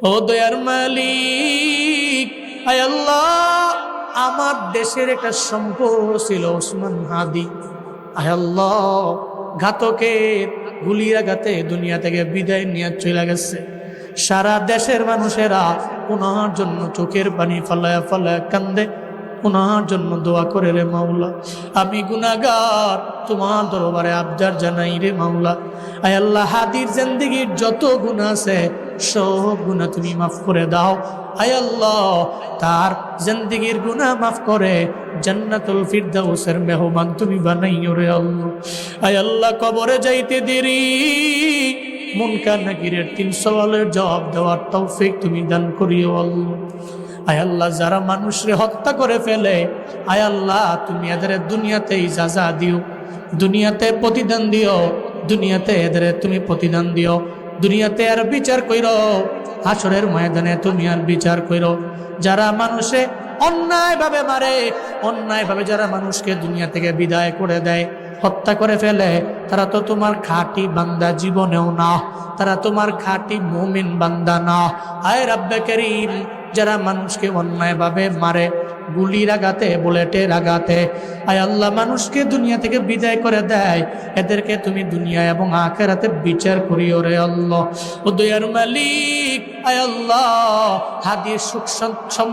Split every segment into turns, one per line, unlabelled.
ও দয়ার মালিক, আয় আল্লাহ, আমার দেশের একটা সম্পর্ক ছিল ওসমান হাদি। আয় আল্লাহ, ঘাতকের গুলির আঘাতে দুনিয়া থেকে বিদায় নিয়ে চলে গেছে। সারা দেশের মানুষেরা ওনার জন্য চোখের পানি ফালায়া ফালায়া কান্দে, ওনার জন্য দোয়া করে রে মাওলা। আমি গুনাহগার, তোমার দরবারে আবদার জানাই রে মাওলা। আয় আল্লাহ, হাদির জিন্দেগীর যত গুনাহ আছে সব গুনাহ তুমি মাফ করে দাও। আয় আল্লাহ, তার জিন্দেগীর গুনাহ মাফ করে জান্নাতুল ফিরদাউসের মেহমান তুমি বানাইও রে আল্লাহ। আয় আল্লাহ, কবরে যাইতে দেরি, মুনকার নাকিরের 3 সওয়ালের জবাব দেওয়ার তৌফিক তুমি দান করিও আল্লাহ। আয় আল্লাহ, যারা মানুষরে হত্যা করে ফেলে, আয় আল্লাহ, তুমি এদের দুনিয়াতেই সাজা দিও, দুনিয়াতে প্রতিদান দিও, দুনিয়াতে এদের তুমি প্রতিদান দিও, দুনিয়াতে আর বিচার কইরো, হাসরের ময়দানে তুমি আর বিচার কইরো। যারা মানুষে অন্যায়ভাবে মারে, অন্যায়ভাবে যারা মানুষকে দুনিয়া থেকে বিদায় করে দেয়, হত্যা করে ফেলে, তারা তো তোমার খাঁটি বান্দা জীবনেও না, তারা তোমার খাঁটি মুমিন বান্দা না। আয় রাব্বে কারীম, যারা মানুষকে অন্যায়ভাবে মারে, গুলির আঘাতে, বুলেটের আঘাতে, আয় আল্লাহ, মানুষকে দুনিয়া থেকে বিদায় করে দেয়, এদেরকে তুমি দুনিয়া এবং আখিরাতে বিচার করিও রে আল্লাহ। ও দয়ার মালিক, আয় আল্লাহ, হাদির সুখ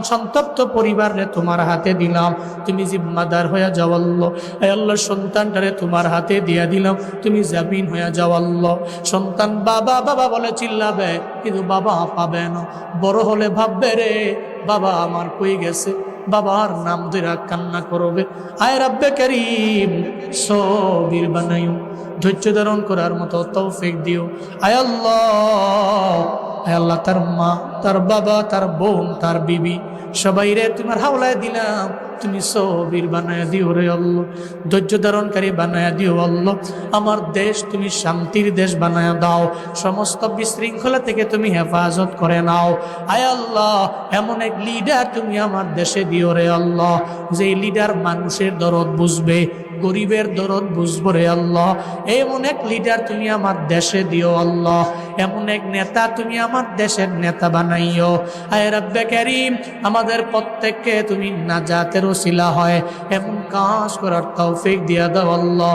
সন্তপ্ত পরিবারে তোমার হাতে দিলাম, তুমি জিম্মাদার হয়ে যাও আল্লাহ। আয় আল্লাহ, সন্তানটারে তোমার হাতে দিয়া দিলাম, তুমি জামিন হয়ে যাও আল্লাহ। সন্তান বাবা বাবা বলে চিল্লাবে, কিন্তু বাবা পাবে না। বড় হলে ভাববে রে, বাবা আমার কই গেছে, বাবার নাম ধরে কান্না করবে। আয় রাব্বে কারীম, সবির বানাইও, ধৈর্য ধারণ করার মতো তৌফিক দিও। আয় আল্লাহ, আয় আল্লাহ, তার মা, তার বাবা, তার বোন, তার বিবি সবাই রে তোমার হাওলায় দিলাম, তুমি সবির বানায়া দিও রে আল্লাহ, ধৈর্য ধারণকারী বানায়া দিও আল্লাহ। আমার দেশ তুমি শান্তির দেশ বানায়া দাও, সমস্ত বিশৃঙ্খলা থেকে তুমি হেফাজত করে নাও। আয় আল্লাহ, এমন এক লিডার তুমি আমার দেশে দিও রে আল্লাহ, যে লিডার মানুষের দরদ বুঝবে, গরিবের দরদ বুঝবো রে আল্লাহ। এমন এক লিডার তুমি আমার দেশে দিও আল্লাহ, এমন এক নেতা তুমি আমার দেশের নেতা বানাইও। আয় রাব্বে কারীম, আমাদের প্রত্যেককে তুমি নাজাতের ওসিলা হয় এমন কাজ করার তৌফিক দিয়া দাও আল্লাহ।